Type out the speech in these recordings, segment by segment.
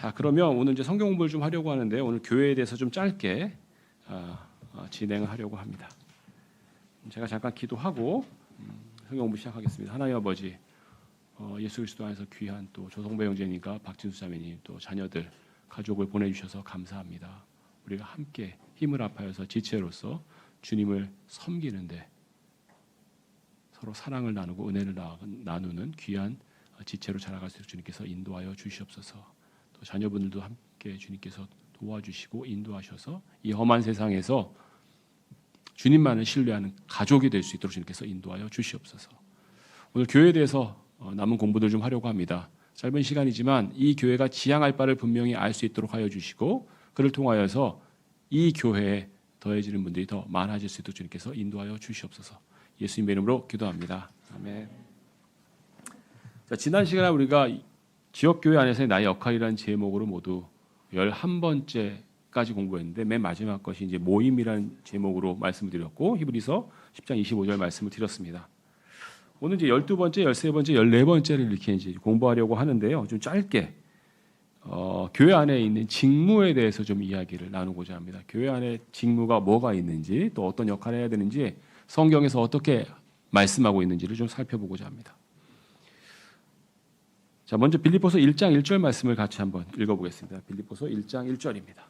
자, 그러면 오늘 이제 성경 공부를 좀 하려고 하는데 오늘 교회에 대해서 좀 짧게 진행을 하려고 합니다. 제가 잠깐 기도하고 성경 공부 시작하겠습니다. 하나님 아버지, 예수 그리스도 안에서 귀한 또 조성배 형제님과 박진수 자매님 또 자녀들 가족을 보내주셔서 감사합니다. 우리가 함께 힘을 합하여서 지체로서 주님을 섬기는데 서로 사랑을 나누고 은혜를 나누는 귀한 지체로 자라갈 수 있도록 주님께서 인도하여 주시옵소서. 또 자녀분들도 함께 주님께서 도와주시고 인도하셔서 이 험한 세상에서 주님만을 신뢰하는 가족이 될 수 있도록 주님께서 인도하여 주시옵소서. 오늘 교회에 대해서 남은 공부들 좀 하려고 합니다. 짧은 시간이지만 이 교회가 지향할 바를 분명히 알 수 있도록 하여 주시고 그를 통하여서 이 교회에 더해지는 분들이 더 많아질 수 있도록 주님께서 인도하여 주시옵소서. 예수님의 이름으로 기도합니다. 아멘. 자, 지난 시간에 우리가 지역교회 안에서의 나의 역할이라는 제목으로 모두 11번째까지 공부했는데 맨 마지막 것이 이제 모임이라는 제목으로 말씀을 드렸고 히브리서 10장 25절 말씀을 드렸습니다. 오늘 이제 12번째, 13번째, 14번째를 이렇게 이제 공부하려고 하는데요. 좀 짧게 교회 안에 있는 직무에 대해서 좀 이야기를 나누고자 합니다. 교회 안에 직무가 뭐가 있는지 또 어떤 역할을 해야 되는지 성경에서 어떻게 말씀하고 있는지를 좀 살펴보고자 합니다. 자, 먼저 빌립보서 1장 1절 말씀을 같이 한번 읽어보겠습니다. 빌립보서 1장 1절입니다.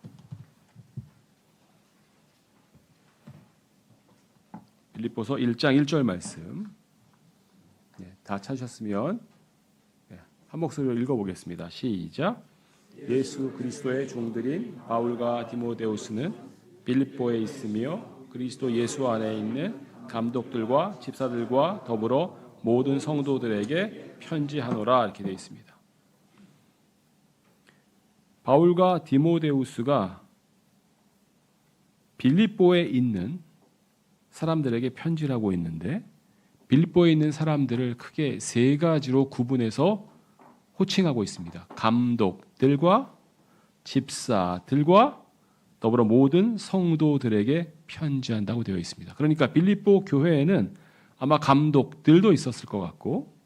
빌립보서 1장 1절 말씀 다 찾으셨으면 한 목소리로 읽어보겠습니다. 시작. 예수 그리스도의 종들인 바울과 디모데우스는 빌립보에 있으며 그리스도 예수 안에 있는 감독들과 집사들과 더불어 모든 성도들에게 편지하노라 이렇게 되어 있습니다. 바울과 디모데우스가 빌립보에 있는 사람들에게 편지를 하고 있는데 빌립보에 있는 사람들을 크게 세 가지로 구분해서 호칭하고 있습니다. 감독들과 집사들과 더불어 모든 성도들에게 편지한다고 되어 있습니다. 그러니까 빌립보 교회에는 아마 감독들도 있었을 것 같고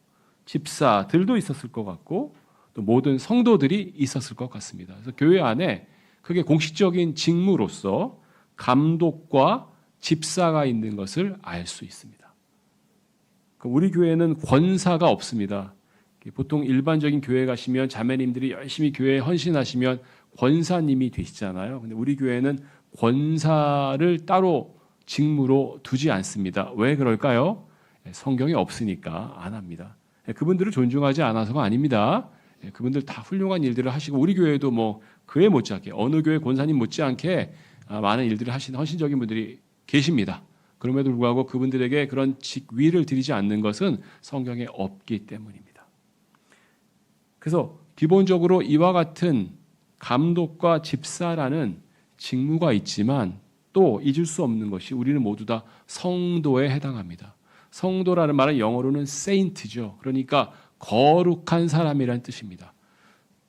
집사들도 있었을 것 같고 또 모든 성도들이 있었을 것 같습니다. 그래서 교회 안에 크게 공식적인 직무로서 감독과 집사가 있는 것을 알 수 있습니다. 우리 교회는 권사가 없습니다. 보통 일반적인 교회 가시면 자매님들이 열심히 교회에 헌신하시면 권사님이 되시잖아요. 근데 우리 교회는 권사를 따로 직무로 두지 않습니다. 왜 그럴까요? 성경에 없으니까 안 합니다. 그분들을 존중하지 않아서가 아닙니다. 그분들 다 훌륭한 일들을 하시고 우리 교회도 뭐 그에 못지않게 어느 교회 권사님 못지않게 많은 일들을 하시는 헌신적인 분들이 계십니다. 그럼에도 불구하고 그분들에게 그런 직위를 드리지 않는 것은 성경에 없기 때문입니다. 그래서 기본적으로 이와 같은 감독과 집사라는 직무가 있지만 또 잊을 수 없는 것이 우리는 모두 다 성도에 해당합니다. 성도라는 말은 영어로는 saint죠. 그러니까 거룩한 사람이라는 뜻입니다.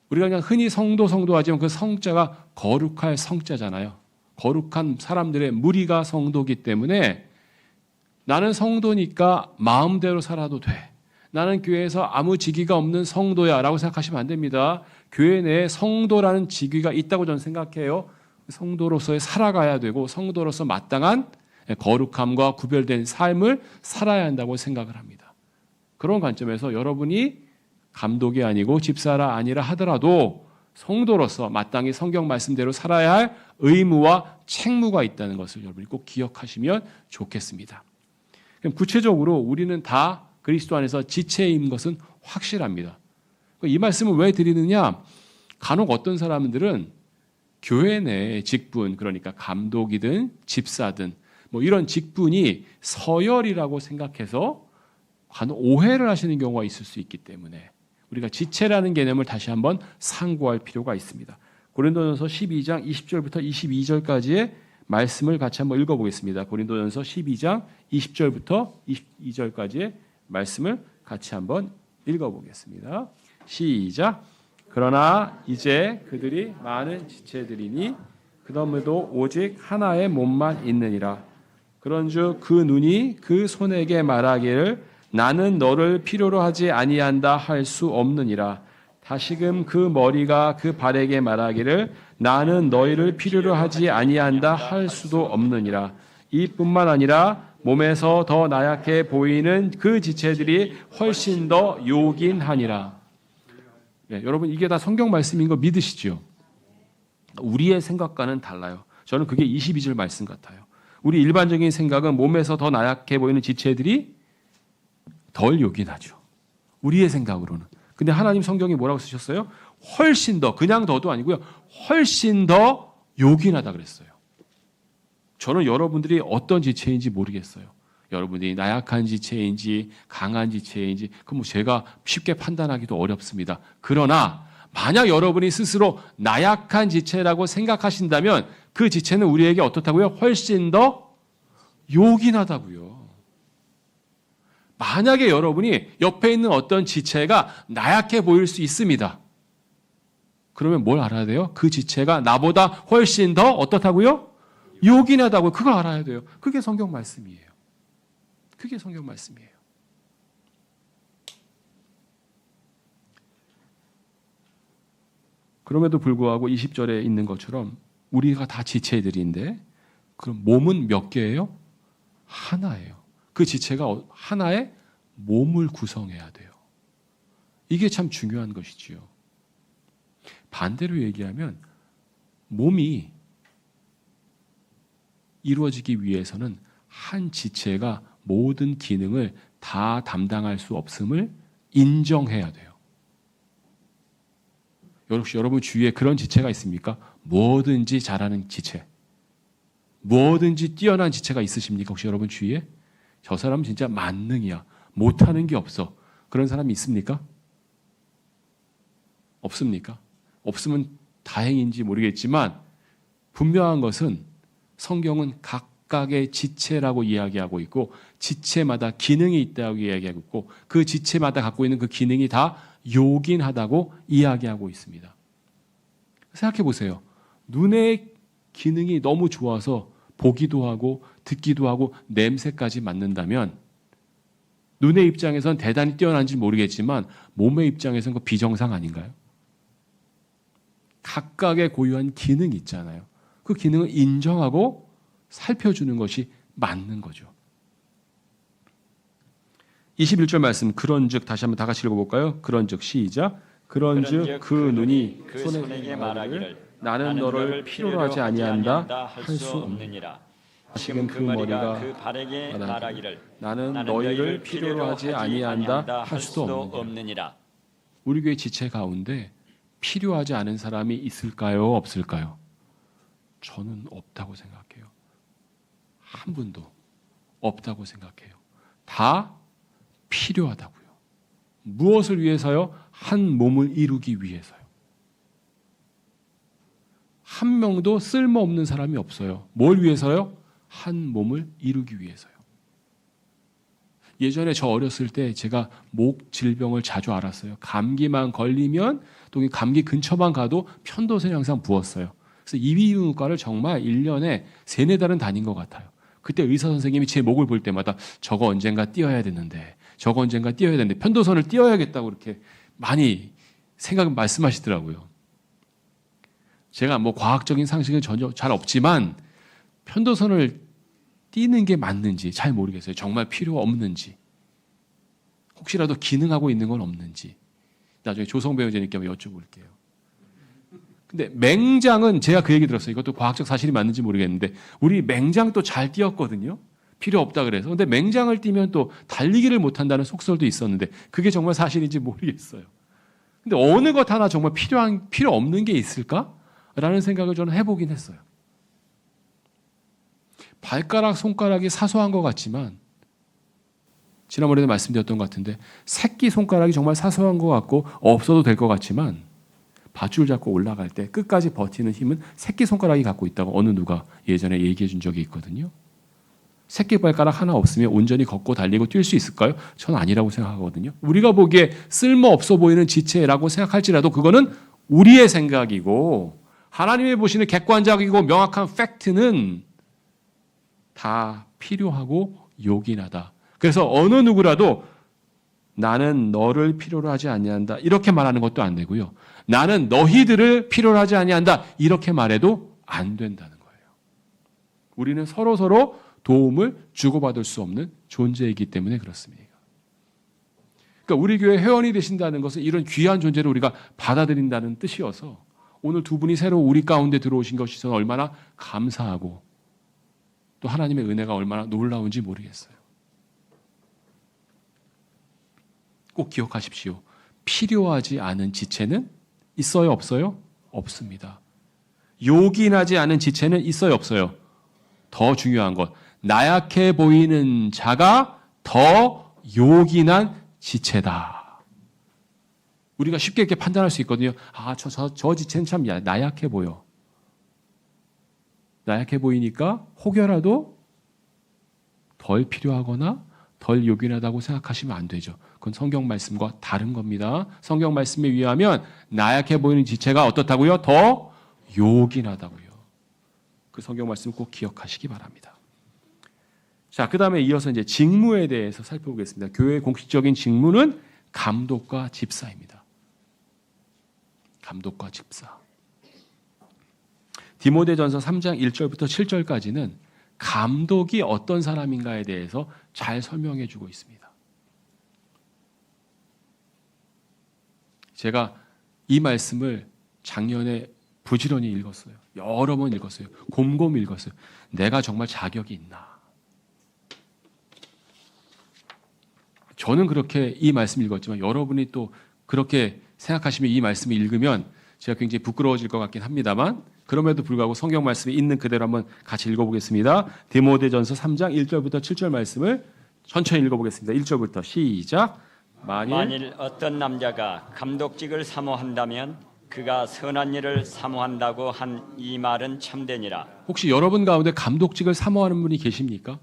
우리가 그냥 흔히 성도 하지만 그 성자가 거룩할 성자잖아요. 거룩한 사람들의 무리가 성도이기 때문에 나는 성도니까 마음대로 살아도 돼. 나는 교회에서 아무 직위가 없는 성도야 라고 생각하시면 안 됩니다. 교회 내에 성도라는 직위가 있다고 저는 생각해요. 성도로서의 살아가야 되고 성도로서 마땅한 거룩함과 구별된 삶을 살아야 한다고 생각을 합니다. 그런 관점에서 여러분이 감독이 아니고 집사라 아니라 하더라도 성도로서 마땅히 성경 말씀대로 살아야 할 의무와 책무가 있다는 것을 여러분이 꼭 기억하시면 좋겠습니다. 그럼 구체적으로 우리는 다 그리스도 안에서 지체인 것은 확실합니다. 이 말씀을 왜 드리느냐? 간혹 어떤 사람들은 교회 내 직분, 그러니까 감독이든 집사든 뭐 이런 직분이 서열이라고 생각해서 간혹 오해를 하시는 경우가 있을 수 있기 때문에 우리가 지체라는 개념을 다시 한번 상고할 필요가 있습니다. 고린도전서 12장 20절부터 22절까지의 말씀을 같이 한번 읽어보겠습니다. 고린도전서 12장 20절부터 22절까지의 말씀을 같이 한번 읽어보겠습니다. 시작. 그러나 이제 그들이 많은 지체들이니 그덤에도 오직 하나의 몸만 있느니라. 그런즉 그 눈이 그 손에게 말하기를 나는 너를 필요로 하지 아니한다 할 수 없느니라. 다시금 그 머리가 그 발에게 말하기를 나는 너희를 필요로 하지 아니한다 할 수도 없느니라. 이뿐만 아니라 몸에서 더 나약해 보이는 그 지체들이 훨씬 더 요긴하니라. 네, 여러분 이게 다 성경 말씀인 거 믿으시죠? 우리의 생각과는 달라요. 저는 그게 22절 말씀 같아요. 우리 일반적인 생각은 몸에서 더 나약해 보이는 지체들이 덜 요긴하죠. 우리의 생각으로는. 근데 하나님 성경이 뭐라고 쓰셨어요? 훨씬 더, 그냥 더도 아니고요. 훨씬 더 요긴하다 그랬어요. 저는 여러분들이 어떤 지체인지 모르겠어요. 여러분들이 나약한 지체인지 강한 지체인지 그건 뭐 제가 쉽게 판단하기도 어렵습니다. 그러나 만약 여러분이 스스로 나약한 지체라고 생각하신다면 그 지체는 우리에게 어떻다고요? 훨씬 더 요긴하다고요. 만약에 여러분이 옆에 있는 어떤 지체가 나약해 보일 수 있습니다. 그러면 뭘 알아야 돼요? 그 지체가 나보다 훨씬 더 어떻다고요? 요긴하다고요. 그걸 알아야 돼요. 그게 성경 말씀이에요. 그게 성경 말씀이에요. 그럼에도 불구하고 20절에 있는 것처럼 우리가 다 지체들인데 그럼 몸은 몇 개예요? 하나예요. 그 지체가 하나의 몸을 구성해야 돼요. 이게 참 중요한 것이지요. 반대로 얘기하면 몸이 이루어지기 위해서는 한 지체가 모든 기능을 다 담당할 수 없음을 인정해야 돼요. 혹시 여러분 주위에 그런 지체가 있습니까? 뭐든지 잘하는 지체, 뭐든지 뛰어난 지체가 있으십니까? 혹시 여러분 주위에? 저 사람은 진짜 만능이야. 못하는 게 없어. 그런 사람이 있습니까? 없습니까? 없으면 다행인지 모르겠지만 분명한 것은 성경은 각각의 지체라고 이야기하고 있고 지체마다 기능이 있다고 이야기하고 있고 그 지체마다 갖고 있는 그 기능이 다 요긴하다고 이야기하고 있습니다. 생각해 보세요. 눈의 기능이 너무 좋아서 보기도 하고 듣기도 하고 냄새까지 맡는다면 눈의 입장에선 대단히 뛰어난지 모르겠지만 몸의 입장에선 그 비정상 아닌가요? 각각의 고유한 기능이 있잖아요. 그 기능을 인정하고 살펴주는 것이 맞는 거죠. 21절 말씀 그런즉 다시 한번 다 같이 읽어볼까요? 그런즉 시작. 그런즉 그 눈이 그 손에게 말하기를 나는 너를 필요로 하지 아니한다 할 수 없느니라. 지금 그 머리가 그 발에게 말하기를 나는 너희를 필요로 하지 아니한다 할 수도 없느니라. 우리 교회 지체 가운데 필요하지 않은 사람이 있을까요? 없을까요? 저는 없다고 생각해요. 한 분도 없다고 생각해요. 다 필요하다고요. 무엇을 위해서요? 한 몸을 이루기 위해서요. 한 명도 쓸모없는 사람이 없어요. 뭘 위해서요? 한 몸을 이루기 위해서요. 예전에 저 어렸을 때 제가 목 질병을 자주 앓았어요. 감기만 걸리면 또 감기 근처만 가도 편도선이 항상 부었어요. 그래서 이비인후과를 정말 1년에 3-4달은 다닌 것 같아요. 그때 의사 선생님이 제 목을 볼 때마다 저거 언젠가 띄어야 되는데 저거 언젠가 띄어야 되는데 편도선을 띄어야겠다고 이렇게 많이 말씀하시더라고요. 제가 뭐 과학적인 상식은 전혀 잘 없지만 편도선을 띄는 게 맞는지 잘 모르겠어요. 정말 필요 없는지 혹시라도 기능하고 있는 건 없는지 나중에 조성배 형제님께 한번 여쭤볼게요. 근데 맹장은 제가 그 얘기 들었어요. 이것도 과학적 사실이 맞는지 모르겠는데 우리 맹장도 잘 띄었거든요. 필요 없다 그래서. 근데 맹장을 띄면 또 달리기를 못한다는 속설도 있었는데 그게 정말 사실인지 모르겠어요. 근데 어느 것 하나 정말 필요 없는 게 있을까? 라는 생각을 저는 해보긴 했어요. 발가락, 손가락이 사소한 것 같지만 지난번에도 말씀드렸던 것 같은데 새끼 손가락이 정말 사소한 것 같고 없어도 될 것 같지만 밧줄 잡고 올라갈 때 끝까지 버티는 힘은 새끼 손가락이 갖고 있다고 어느 누가 예전에 얘기해 준 적이 있거든요. 새끼 발가락 하나 없으면 온전히 걷고 달리고 뛸 수 있을까요? 전 아니라고 생각하거든요. 우리가 보기에 쓸모없어 보이는 지체라고 생각할지라도 그거는 우리의 생각이고 하나님이 보시는 객관적이고 명확한 팩트는 다 필요하고 요긴하다. 그래서 어느 누구라도 나는 너를 필요로 하지 아니한다. 이렇게 말하는 것도 안 되고요. 나는 너희들을 필요로 하지 아니한다. 이렇게 말해도 안 된다는 거예요. 우리는 서로 도움을 주고받을 수 없는 존재이기 때문에 그렇습니다. 그러니까 우리 교회 회원이 되신다는 것은 이런 귀한 존재를 우리가 받아들인다는 뜻이어서 오늘 두 분이 새로 우리 가운데 들어오신 것이 저는 얼마나 감사하고 또 하나님의 은혜가 얼마나 놀라운지 모르겠어요. 꼭 기억하십시오. 필요하지 않은 지체는 있어요, 없어요? 없습니다. 요긴하지 않은 지체는 있어요, 없어요? 더 중요한 것, 나약해 보이는 자가 더 요긴한 지체다. 우리가 쉽게 이렇게 판단할 수 있거든요. 저 지체는 참 나약해 보여. 나약해 보이니까 혹여라도 덜 필요하거나 덜 요긴하다고 생각하시면 안 되죠. 그건 성경 말씀과 다른 겁니다. 성경 말씀에 의하면 나약해 보이는 지체가 어떻다고요? 더 요긴하다고요. 그 성경 말씀 꼭 기억하시기 바랍니다. 자, 그 다음에 이어서 이제 직무에 대해서 살펴보겠습니다. 교회의 공식적인 직무는 감독과 집사입니다. 감독과 집사. 디모데전서 3장 1절부터 7절까지는 감독이 어떤 사람인가에 대해서 잘 설명해 주고 있습니다. 제가 이 말씀을 작년에 부지런히 읽었어요. 여러 번 읽었어요. 곰곰이 읽었어요. 내가 정말 자격이 있나? 저는 그렇게 이 말씀 읽었지만 여러분이 또 그렇게 생각하시면 이 말씀을 읽으면 제가 굉장히 부끄러워질 것 같긴 합니다만 그럼에도 불구하고 성경 말씀이 있는 그대로 한번 같이 읽어보겠습니다. 디모데전서 3장 1절부터 7절 말씀을 천천히 읽어보겠습니다. 1절부터 시작. 만일 어떤 남자가 감독직을 사모한다면 그가 선한 일을 사모한다고 한 이 말은 참되니라. 혹시 여러분 가운데 감독직을 사모하는 분이 계십니까?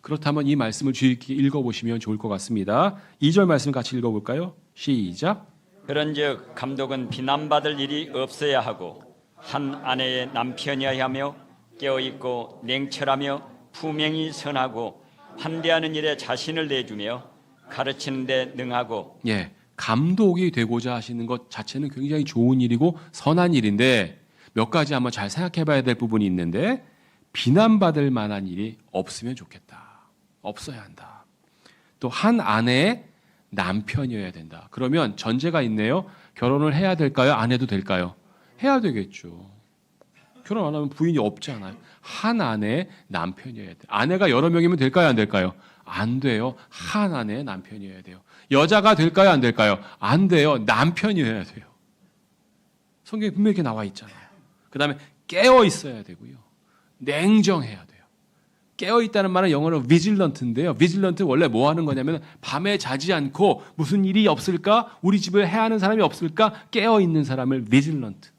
그렇다면 이 말씀을 주의 깊게 읽어보시면 좋을 것 같습니다. 2절 말씀 같이 읽어볼까요? 시작. 그런즉 감독은 비난받을 일이 없어야 하고 한 아내의 남편이어야 하며 깨어있고 냉철하며 품행이 선하고 환대하는 일에 자신을 내주며 가르치는 데 능하고. 예, 감독이 되고자 하시는 것 자체는 굉장히 좋은 일이고 선한 일인데 몇 가지 한번 잘 생각해 봐야 될 부분이 있는데 비난받을 만한 일이 없으면 좋겠다. 없어야 한다. 또 한 아내의 남편이어야 된다. 그러면 전제가 있네요. 결혼을 해야 될까요? 안 해도 될까요? 해야 되겠죠. 결혼 안 하면 부인이 없잖아요. 한 아내의 남편이어야 돼요. 아내가 여러 명이면 될까요? 안 될까요? 안 돼요. 한 아내의 남편이어야 돼요. 여자가 될까요? 안 될까요? 안 돼요. 남편이어야 돼요. 성경에 분명히 이렇게 나와 있잖아요. 그 다음에 깨어 있어야 되고요. 냉정해야 돼요. 깨어있다는 말은 영어로 vigilant인데요. vigilant 원래 뭐 하는 거냐면 밤에 자지 않고 무슨 일이 없을까? 우리 집을 해하는 사람이 없을까? 깨어있는 사람을 vigilant.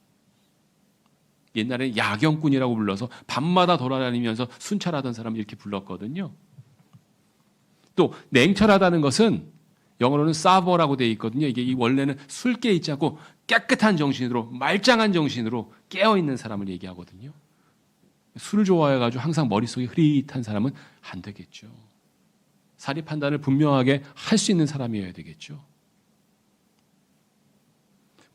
옛날에 야경꾼이라고 불러서 밤마다 돌아다니면서 순찰하던 사람을 이렇게 불렀거든요. 또 냉철하다는 것은 영어로는 사버라고 되어 있거든요. 이게 원래는 술 깨 있지 않고 깨끗한 정신으로 말짱한 정신으로 깨어있는 사람을 얘기하거든요. 술을 좋아해가지고 항상 머릿속이 흐릿한 사람은 안 되겠죠. 사리 판단을 분명하게 할 수 있는 사람이어야 되겠죠.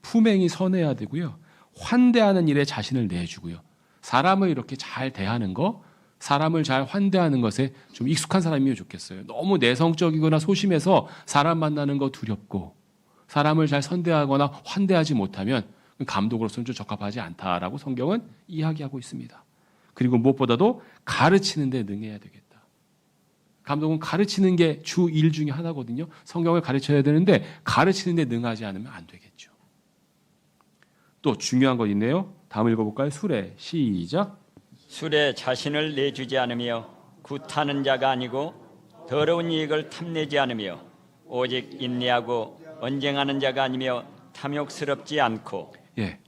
품행이 선해야 되고요. 환대하는 일에 자신을 내주고요. 사람을 이렇게 잘 대하는 거, 사람을 잘 환대하는 것에 좀 익숙한 사람이면 좋겠어요. 너무 내성적이거나 소심해서 사람 만나는 거 두렵고 사람을 잘 선대하거나 환대하지 못하면 감독으로서는 좀 적합하지 않다라고 성경은 이야기하고 있습니다. 그리고 무엇보다도 가르치는 데 능해야 되겠다. 감독은 가르치는 게 주 일 중에 하나거든요. 성경을 가르쳐야 되는데 가르치는 데 능하지 않으면 안 되겠죠. 또 중요한 거 있네요. 다음 읽어볼까요? 수레 시작. 술에 자신을 내주지 않으며 굿하는 자가 아니고 더러운 이익을 탐내지 않으며 오직 인내하고 언쟁하는 자가 아니며 탐욕스럽지 않고. 예,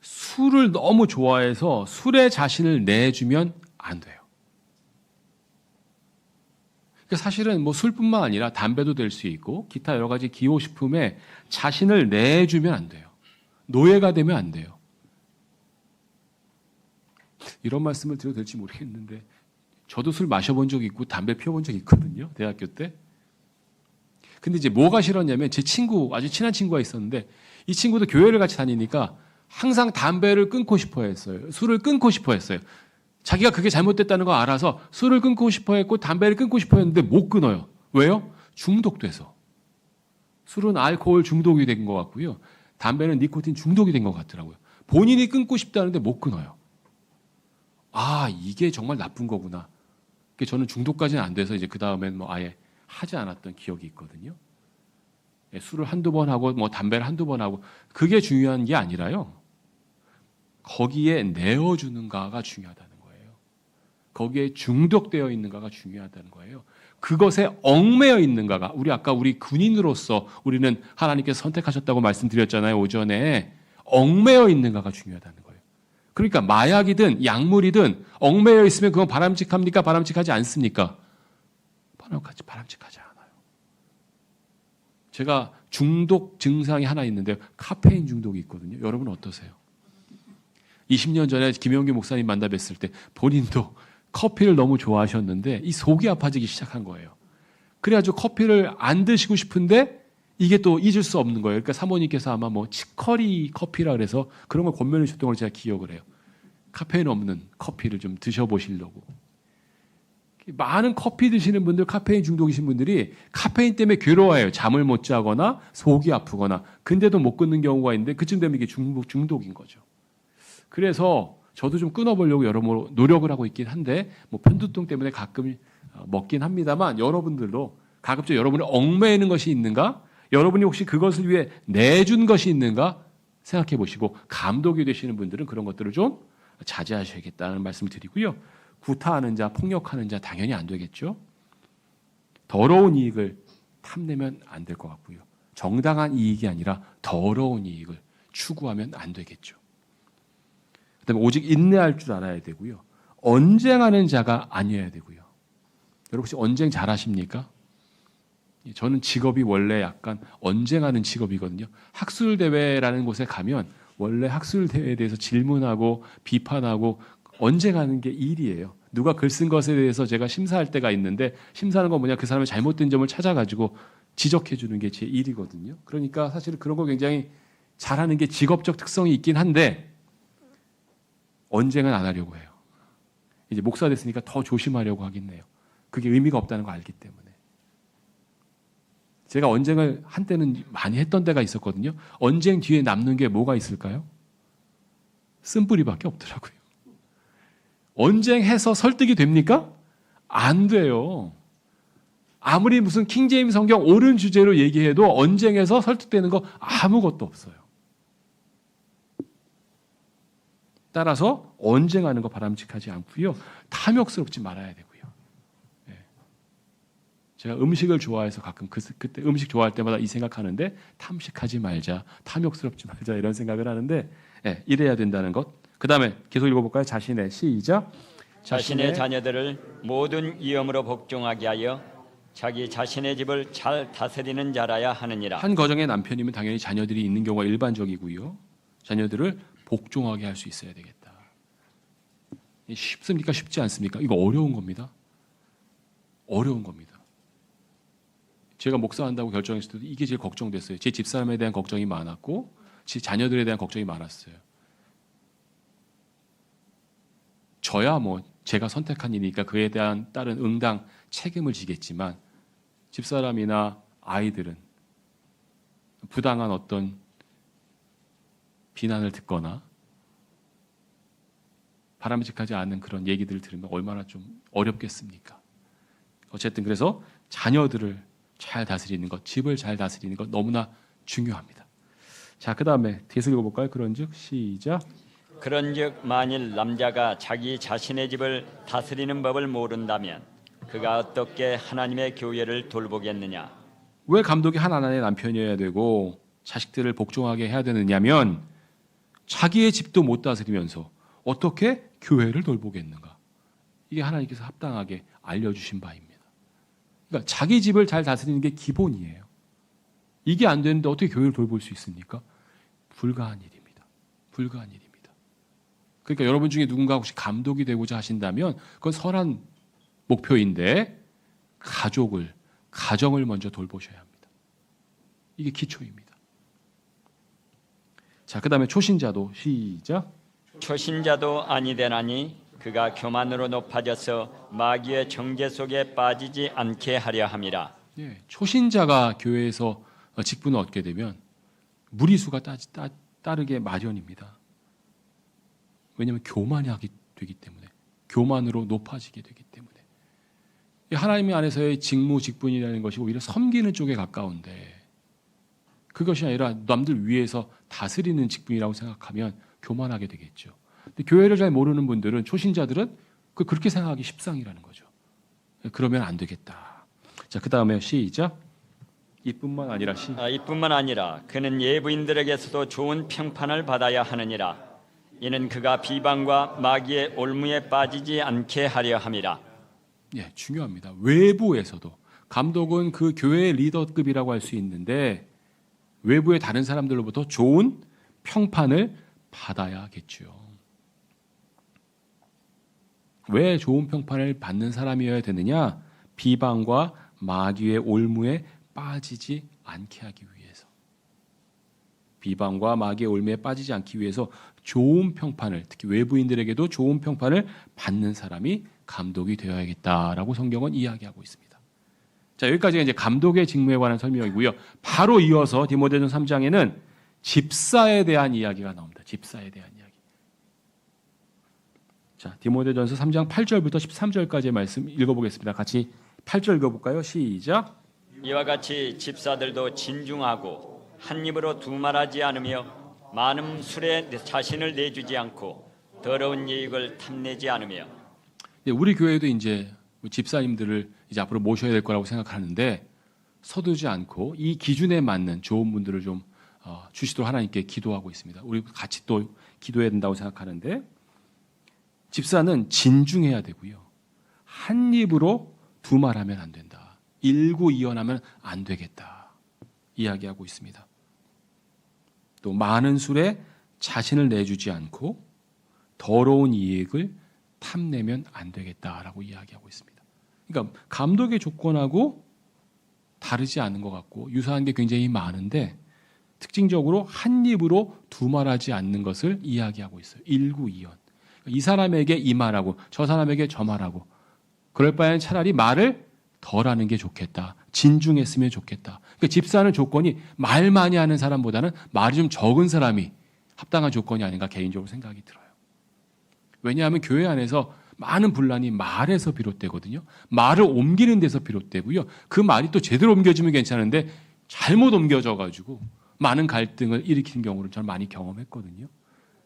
술을 너무 좋아해서 술에 자신을 내주면 안 돼요. 그러니까 사실은 뭐 술뿐만 아니라 담배도 될 수 있고 기타 여러 가지 기호식품에 자신을 내주면 안 돼요. 노예가 되면 안 돼요. 이런 말씀을 드려도 될지 모르겠는데 저도 술 마셔본 적이 있고 담배 피워본 적이 있거든요. 대학교 때. 근데 이제 뭐가 싫었냐면 제 친구, 아주 친한 친구가 있었는데 이 친구도 교회를 같이 다니니까 항상 담배를 끊고 싶어 했어요. 술을 끊고 싶어 했어요. 자기가 그게 잘못됐다는 거 알아서 술을 끊고 싶어 했고 담배를 끊고 싶어 했는데 못 끊어요. 왜요? 중독돼서. 술은 알코올 중독이 된 것 같고요. 담배는 니코틴 중독이 된 것 같더라고요. 본인이 끊고 싶다는데 못 끊어요. 아, 이게 정말 나쁜 거구나. 저는 중독까지는 안 돼서 이제 그 다음엔 뭐 아예 하지 않았던 기억이 있거든요. 술을 한두 번 하고 뭐 담배를 한두 번 하고 그게 중요한 게 아니라요. 거기에 내어주는가가 중요하다는 거예요. 거기에 중독되어 있는가가 중요하다는 거예요. 그것에 얽매여 있는가가 우리 군인으로서 우리는 하나님께서 선택하셨다고 말씀드렸잖아요. 오전에 얽매여 있는가가 중요하다는 거예요. 그러니까 마약이든 약물이든 얽매여 있으면 그건 바람직합니까? 바람직하지 않습니까? 바람직하지 않아요. 제가 중독 증상이 하나 있는데요. 카페인 중독이 있거든요. 여러분 어떠세요? 20년 전에 김영규 목사님 만나 뵀을 때 본인도 커피를 너무 좋아하셨는데 이 속이 아파지기 시작한 거예요. 그래가지고 커피를 안 드시고 싶은데 이게 또 잊을 수 없는 거예요. 그러니까 사모님께서 아마 뭐 치커리 커피라 그래서 그런 걸 권면해 주셨던 걸 제가 기억을 해요. 카페인 없는 커피를 좀 드셔보시려고. 많은 커피 드시는 분들, 카페인 중독이신 분들이 카페인 때문에 괴로워해요. 잠을 못 자거나 속이 아프거나. 근데도 못 끊는 경우가 있는데 그쯤 되면 이게 중독인 거죠. 그래서 저도 좀 끊어보려고 여러모로 노력을 하고 있긴 한데 뭐 편두통 때문에 가끔 먹긴 합니다만 여러분들도 가급적 여러분이 얽매이는 것이 있는가? 여러분이 혹시 그것을 위해 내준 것이 있는가? 생각해 보시고 감독이 되시는 분들은 그런 것들을 좀 자제하셔야겠다는 말씀을 드리고요. 구타하는 자, 폭력하는 자 당연히 안 되겠죠. 더러운 이익을 탐내면 안 될 것 같고요. 정당한 이익이 아니라 더러운 이익을 추구하면 안 되겠죠. 그다음에 오직 인내할 줄 알아야 되고요. 언쟁하는 자가 아니어야 되고요. 여러분 혹시 언쟁 잘하십니까? 저는 직업이 원래 약간 언쟁하는 직업이거든요. 학술대회라는 곳에 가면 원래 학술대회에 대해서 질문하고 비판하고 언쟁하는 게 일이에요. 누가 글 쓴 것에 대해서 제가 심사할 때가 있는데 심사하는 건 뭐냐, 그 사람의 잘못된 점을 찾아가지고 지적해 주는 게 제 일이거든요. 그러니까 사실은 그런 거 굉장히 잘하는 게 직업적 특성이 있긴 한데 언쟁은 안 하려고 해요. 이제 목사 됐으니까 더 조심하려고 하긴 해요. 그게 의미가 없다는 거 알기 때문에. 제가 언쟁을 한때는 많이 했던 때가 있었거든요. 언쟁 뒤에 남는 게 뭐가 있을까요? 쓴뿌리밖에 없더라고요. 언쟁해서 설득이 됩니까? 안 돼요. 아무리 무슨 킹제임스 성경 옳은 주제로 얘기해도 언쟁해서 설득되는 거 아무것도 없어요. 따라서 언쟁하는 거 바람직하지 않고요. 탐욕스럽지 말아야 되고요. 제가 음식을 좋아해서 가끔 그때 음식 좋아할 때마다 이 생각하는데 탐식하지 말자, 탐욕스럽지 말자 이런 생각을 하는데 이래야 된다는 것. 그 다음에 계속 읽어볼까요? 자신의 시작. 자신의 자녀들을 모든 위험으로 복종하게 하여 자기 자신의 집을 잘 다스리는 자라야 하느니라. 한 가정의 남편이면 당연히 자녀들이 있는 경우가 일반적이고요. 자녀들을 복종하게 할 수 있어야 되겠다. 쉽습니까? 쉽지 않습니까? 이거 어려운 겁니다. 어려운 겁니다. 제가 목사한다고 결정했을 때도 이게 제일 걱정됐어요. 제 집사람에 대한 걱정이 많았고 제 자녀들에 대한 걱정이 많았어요. 저야 뭐 제가 선택한 일이니까 그에 대한 따른 응당 책임을 지겠지만 집사람이나 아이들은 부당한 어떤 비난을 듣거나 바람직하지 않은 그런 얘기들을 들으면 얼마나 좀 어렵겠습니까? 어쨌든 그래서 자녀들을 잘 다스리는 것, 집을 잘 다스리는 것 너무나 중요합니다. 자, 그 다음에 계속 읽어볼까요? 그런즉 시작. 그런즉 만일 남자가 자기 자신의 집을 다스리는 법을 모른다면 그가 어떻게 하나님의 교회를 돌보겠느냐? 왜 감독이 한 아내의 남편이어야 되고 자식들을 복종하게 해야 되느냐면 자기의 집도 못 다스리면서 어떻게 교회를 돌보겠는가? 이게 하나님께서 합당하게 알려주신 바입니다. 그러니까 자기 집을 잘 다스리는 게 기본이에요. 이게 안 되는데 어떻게 교회를 돌볼 수 있습니까? 불가한 일입니다. 불가한 일입니다. 그러니까 여러분 중에 누군가 혹시 감독이 되고자 하신다면 그건 선한 목표인데 가정을 먼저 돌보셔야 합니다. 이게 기초입니다. 자, 그다음에 초신자도 시작. 초신자도 아니되나니 그가 교만으로 높아져서 마귀의 정죄 속에 빠지지 않게 하려 함이라. 예, 초신자가 교회에서 직분을 얻게 되면 무리수가 따르게 마련입니다. 왜냐하면 교만하게 되기 때문에, 교만으로 높아지게 되기 때문에. 하나님 안에서의 직무 직분이라는 것이 오히려 섬기는 쪽에 가까운데, 그것이 아니라 남들 위에서 다스리는 직분이라고 생각하면 교만하게 되겠죠. 근데 교회를 잘 모르는 분들은, 초신자들은 그렇게 생각하기 십상이라는 거죠. 그러면 안 되겠다. 자, 그 다음에 시작. 이뿐만 아니라 이뿐만 아니라 그는 예부인들에게서도 좋은 평판을 받아야 하느니라. 이는 그가 비방과 마귀의 올무에 빠지지 않게 하려 함이라. 예, 중요합니다. 외부에서도 감독은 그 교회의 리더급이라고 할 수 있는데 외부의 다른 사람들로부터 좋은 평판을 받아야겠죠. 왜 좋은 평판을 받는 사람이어야 되느냐? 비방과 마귀의 올무에 빠지지 않게 하기 위해서. 비방과 마귀의 올무에 빠지지 않기 위해서 좋은 평판을, 특히 외부인들에게도 좋은 평판을 받는 사람이 감독이 되어야겠다라고 성경은 이야기하고 있습니다. 자, 여기까지가 이제 감독의 직무에 관한 설명이고요. 바로 이어서 디모데전서 3장에는 집사에 대한 이야기가 나옵니다. 집사에 대한 이야기. 자, 디모데전서 3장 8절부터 13절까지의 말씀 읽어보겠습니다. 같이 8절 읽어볼까요? 시작. 이와 같이 집사들도 진중하고 한 입으로 두말하지 않으며 많은 술에 자신을 내주지 않고 더러운 이익을 탐내지 않으며. 우리 교회도 이제 집사님들을 이제 앞으로 모셔야 될 거라고 생각하는데 서두지 않고 이 기준에 맞는 좋은 분들을 좀 주시도록 하나님께 기도하고 있습니다. 우리 같이 또 기도해야 된다고 생각하는데, 집사는 진중해야 되고요. 한 입으로 두말하면 안 된다. 일구이연하면 안 되겠다. 이야기하고 있습니다. 또 많은 술에 자신을 내주지 않고 더러운 이익을 탐내면 안 되겠다라고 이야기하고 있습니다. 그러니까 감독의 조건하고 다르지 않은 것 같고 유사한 게 굉장히 많은데 특징적으로 한 입으로 두말하지 않는 것을 이야기하고 있어요. 일구이연. 이 사람에게 이 말하고 저 사람에게 저 말하고, 그럴 바에는 차라리 말을 덜 하는 게 좋겠다. 진중했으면 좋겠다. 그러니까 집사는 조건이 말 많이 하는 사람보다는 말이 좀 적은 사람이 합당한 조건이 아닌가 개인적으로 생각이 들어요. 왜냐하면 교회 안에서 많은 분란이 말에서 비롯되거든요. 말을 옮기는 데서 비롯되고요. 그 말이 또 제대로 옮겨지면 괜찮은데 잘못 옮겨져가지고 많은 갈등을 일으키는 경우를 저는 많이 경험했거든요.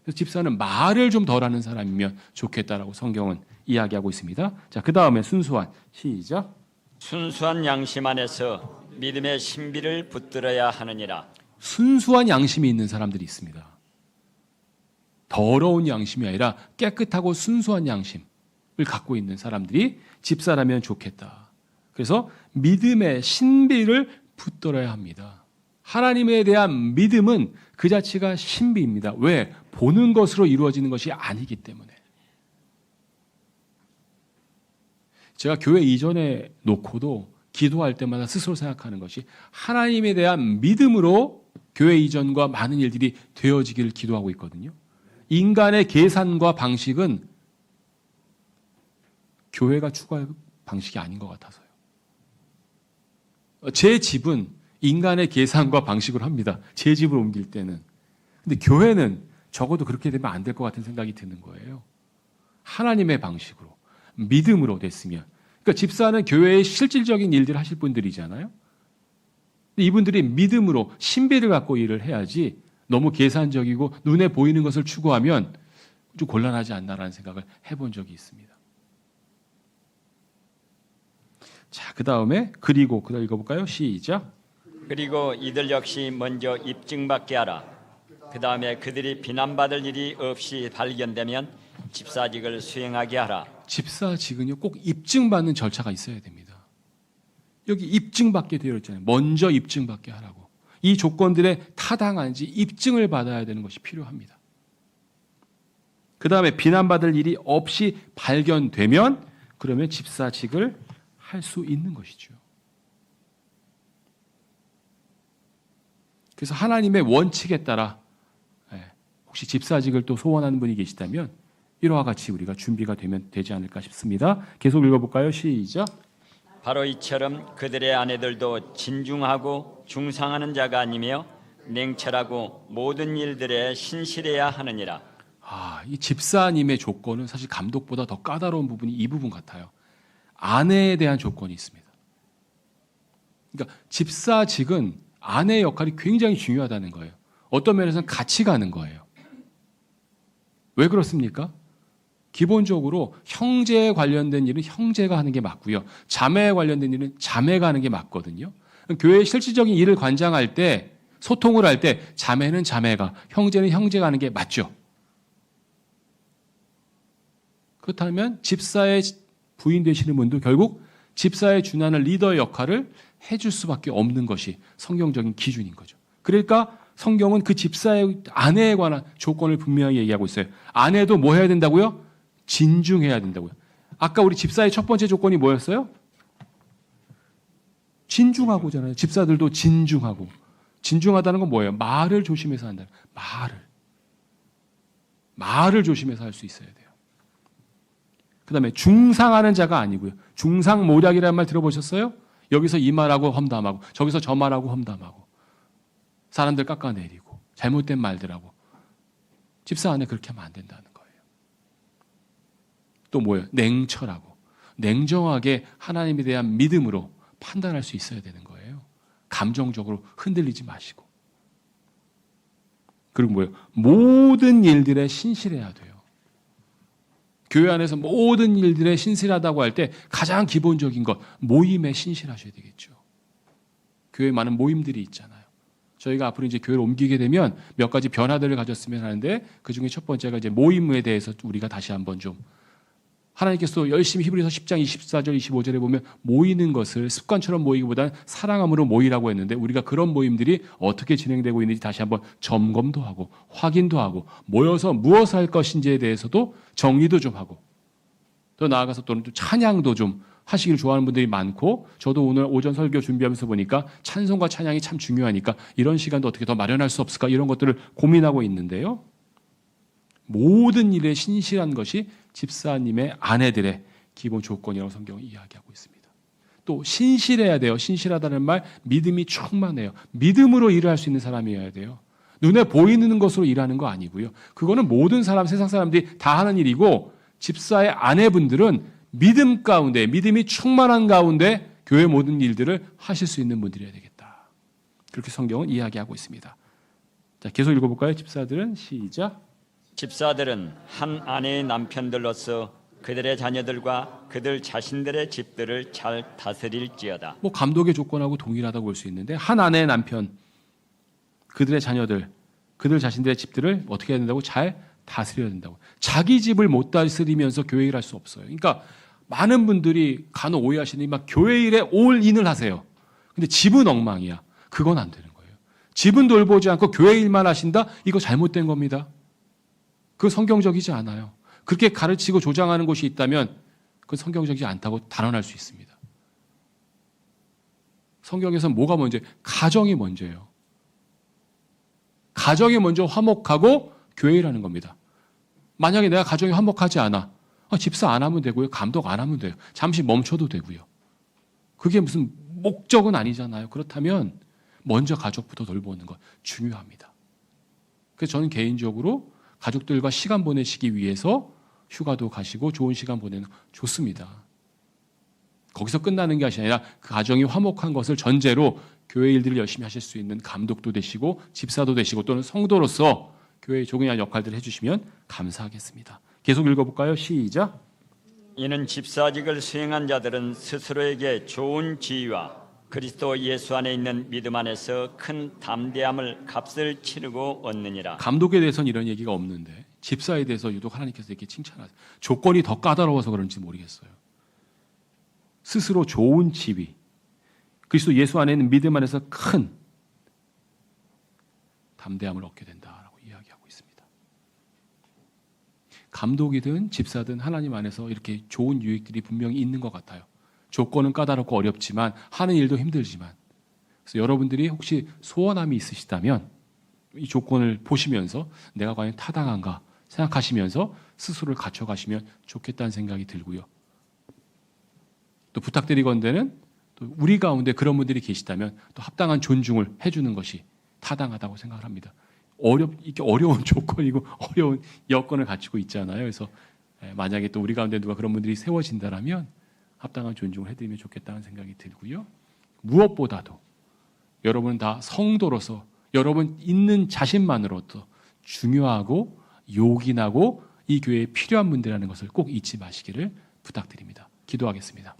그래서 집사는 말을 좀 덜하는 사람이면 좋겠다라고 성경은 이야기하고 있습니다. 자, 그 다음에 순수한, 시작. 순수한 양심 안에서 믿음의 신비를 붙들어야 하느니라. 순수한 양심이 있는 사람들이 있습니다. 더러운 양심이 아니라 깨끗하고 순수한 양심을 갖고 있는 사람들이 집사라면 좋겠다. 그래서 믿음의 신비를 붙들어야 합니다. 하나님에 대한 믿음은 그 자체가 신비입니다. 왜? 보는 것으로 이루어지는 것이 아니기 때문에. 제가 교회 이전에 놓고도 기도할 때마다 스스로 생각하는 것이 하나님에 대한 믿음으로 교회 이전과 많은 일들이 되어지기를 기도하고 있거든요. 인간의 계산과 방식은 교회가 추구할 방식이 아닌 것 같아서요. 제 집은 인간의 계산과 방식으로 합니다. 제 집을 옮길 때는. 근데 교회는 적어도 그렇게 되면 안 될 것 같은 생각이 드는 거예요. 하나님의 방식으로, 믿음으로 됐으면. 그러니까 집사는 교회의 실질적인 일들을 하실 분들이잖아요. 근데 이분들이 믿음으로 신비를 갖고 일을 해야지 너무 계산적이고 눈에 보이는 것을 추구하면 좀 곤란하지 않나라는 생각을 해본 적이 있습니다. 자, 그 다음에 그리고 읽어볼까요? 시작. 그리고 이들 역시 먼저 입증받게 하라. 그 다음에 그들이 비난받을 일이 없이 발견되면 집사직을 수행하게 하라. 집사직은요, 꼭 입증받는 절차가 있어야 됩니다. 여기 입증받게 되어 있잖아요. 먼저 입증받게 하라고. 이 조건들에 타당한지 입증을 받아야 되는 것이 필요합니다. 그 다음에 비난받을 일이 없이 발견되면 그러면 집사직을 할 수 있는 것이죠. 그래서 하나님의 원칙에 따라 혹시 집사직을 또 소원하는 분이 계시다면 이와 같이 우리가 준비가 되면 되지 않을까 싶습니다. 계속 읽어볼까요? 시작. 바로 이처럼 그들의 아내들도 진중하고 중상하는 자가 아니며 냉철하고 모든 일들에 신실해야 하느니라. 이 집사님의 조건은 사실 감독보다 더 까다로운 부분이 이 부분 같아요. 아내에 대한 조건이 있습니다. 그러니까 집사직은 아내의 역할이 굉장히 중요하다는 거예요. 어떤 면에서는 같이 가는 거예요. 왜 그렇습니까? 기본적으로 형제에 관련된 일은 형제가 하는 게 맞고요. 자매에 관련된 일은 자매가 하는 게 맞거든요. 교회의 실질적인 일을 관장할 때, 소통을 할 때 자매는 자매가, 형제는 형제가 하는 게 맞죠. 그렇다면 집사의 부인 되시는 분도 결국 집사에 준하는 리더의 역할을 해줄 수밖에 없는 것이 성경적인 기준인 거죠. 그러니까 성경은 그 집사의 아내에 관한 조건을 분명히 얘기하고 있어요. 아내도 뭐 해야 된다고요? 진중해야 된다고요. 아까 우리 집사의 첫 번째 조건이 뭐였어요? 진중하고잖아요. 집사들도 진중하고. 진중하다는 건 뭐예요? 말을 조심해서 한다. 말을 조심해서 할 수 있어야 돼요. 그 다음에 중상하는 자가 아니고요. 중상모략이라는 말 들어보셨어요? 여기서 이 말하고 험담하고 저기서 저 말하고 험담하고 사람들 깎아내리고 잘못된 말들하고 집사 안에 그렇게 하면 안 된다는 거예요. 또 뭐예요? 냉철하고 냉정하게 하나님에 대한 믿음으로 판단할 수 있어야 되는 거예요. 감정적으로 흔들리지 마시고. 그리고 뭐예요? 모든 일들에 신실해야 돼요. 교회 안에서 모든 일들에 신실하다고 할 때 가장 기본적인 것, 모임에 신실하셔야 되겠죠. 교회에 많은 모임들이 있잖아요. 저희가 앞으로 이제 교회를 옮기게 되면 몇 가지 변화들을 가졌으면 하는데 그 중에 첫 번째가 이제 모임에 대해서 우리가 다시 한번 좀 하나님께서 열심히 히브리서 10장 24절 25절에 보면 모이는 것을 습관처럼 모이기보다는 사랑함으로 모이라고 했는데 우리가 그런 모임들이 어떻게 진행되고 있는지 다시 한번 점검도 하고 확인도 하고 모여서 무엇을 할 것인지에 대해서도 정리도 좀 하고 더 나아가서 또는 또 찬양도 좀 하시기를 좋아하는 분들이 많고 저도 오늘 오전 설교 준비하면서 보니까 찬송과 찬양이 참 중요하니까 이런 시간도 어떻게 더 마련할 수 없을까 이런 것들을 고민하고 있는데요. 모든 일에 신실한 것이 집사님의 아내들의 기본 조건이라고 성경은 이야기하고 있습니다. 또 신실해야 돼요. 신실하다는 말 믿음이 충만해요. 믿음으로 일을 할 수 있는 사람이어야 돼요. 눈에 보이는 것으로 일하는 거 아니고요. 그거는 모든 사람, 세상 사람들이 다 하는 일이고 집사의 아내분들은 믿음 가운데, 믿음이 충만한 가운데 교회 모든 일들을 하실 수 있는 분들이어야 되겠다. 그렇게 성경은 이야기하고 있습니다. 자, 계속 읽어볼까요? 집사들은 시작. 집사들은 한 아내의 남편들로서 그들의 자녀들과 그들 자신들의 집들을 잘 다스릴지어다. 뭐 감독의 조건하고 동일하다고 볼 수 있는데 한 아내의 남편, 그들의 자녀들, 그들 자신들의 집들을 어떻게 해야 된다고? 잘 다스려야 된다고. 자기 집을 못 다스리면서 교회 일할 수 없어요. 그러니까 많은 분들이 간혹 오해하시는 막 교회 일에 올인을 하세요. 근데 집은 엉망이야. 그건 안 되는 거예요. 집은 돌보지 않고 교회 일만 하신다? 이거 잘못된 겁니다. 그건 성경적이지 않아요. 그렇게 가르치고 조장하는 곳이 있다면 그건 성경적이지 않다고 단언할 수 있습니다. 성경에서는 뭐가 먼저예요? 가정이 먼저예요. 가정이 먼저 화목하고 교회 일하는 겁니다. 만약에 내가 가정이 화목하지 않아. 집사 안 하면 되고요. 감독 안 하면 돼요. 잠시 멈춰도 되고요. 그게 무슨 목적은 아니잖아요. 그렇다면 먼저 가족부터 돌보는 것 중요합니다. 그래서 저는 개인적으로 가족들과 시간 보내시기 위해서 휴가도 가시고 좋은 시간 보내는 거 좋습니다. 거기서 끝나는 게 아니라 그 가정이 화목한 것을 전제로 교회 일들을 열심히 하실 수 있는 감독도 되시고 집사도 되시고 또는 성도로서 교회의 조경한 역할들을 해주시면 감사하겠습니다. 계속 읽어볼까요? 시작. 이는 집사직을 수행한 자들은 스스로에게 좋은 지위와 그리스도 예수 안에 있는 믿음 안에서 큰 담대함을 값을 치르고 얻느니라. 감독에 대해서는 이런 얘기가 없는데 집사에 대해서 유독 하나님께서 이렇게 칭찬하세요. 조건이 더 까다로워서 그런지 모르겠어요. 스스로 좋은 지위, 그리스도 예수 안에 있는 믿음 안에서 큰 담대함을 얻게 된다라고 이야기하고 있습니다. 감독이든 집사든 하나님 안에서 이렇게 좋은 유익들이 분명히 있는 것 같아요. 조건은 까다롭고 어렵지만 하는 일도 힘들지만 그래서 여러분들이 혹시 소원함이 있으시다면 이 조건을 보시면서 내가 과연 타당한가 생각하시면서 스스로를 갖춰가시면 좋겠다는 생각이 들고요. 또 부탁드리건대는 또 우리 가운데 그런 분들이 계시다면 또 합당한 존중을 해주는 것이 타당하다고 생각을 합니다. 이렇게 어려운 조건이고 어려운 여건을 갖추고 있잖아요. 그래서 만약에 또 우리 가운데 누가 그런 분들이 세워진다라면 합당한 존중을 해드리면 좋겠다는 생각이 들고요. 무엇보다도 여러분 다 성도로서 여러분 있는 자신만으로도 중요하고 요긴하고 이 교회에 필요한 분들이라는 것을 꼭 잊지 마시기를 부탁드립니다. 기도하겠습니다.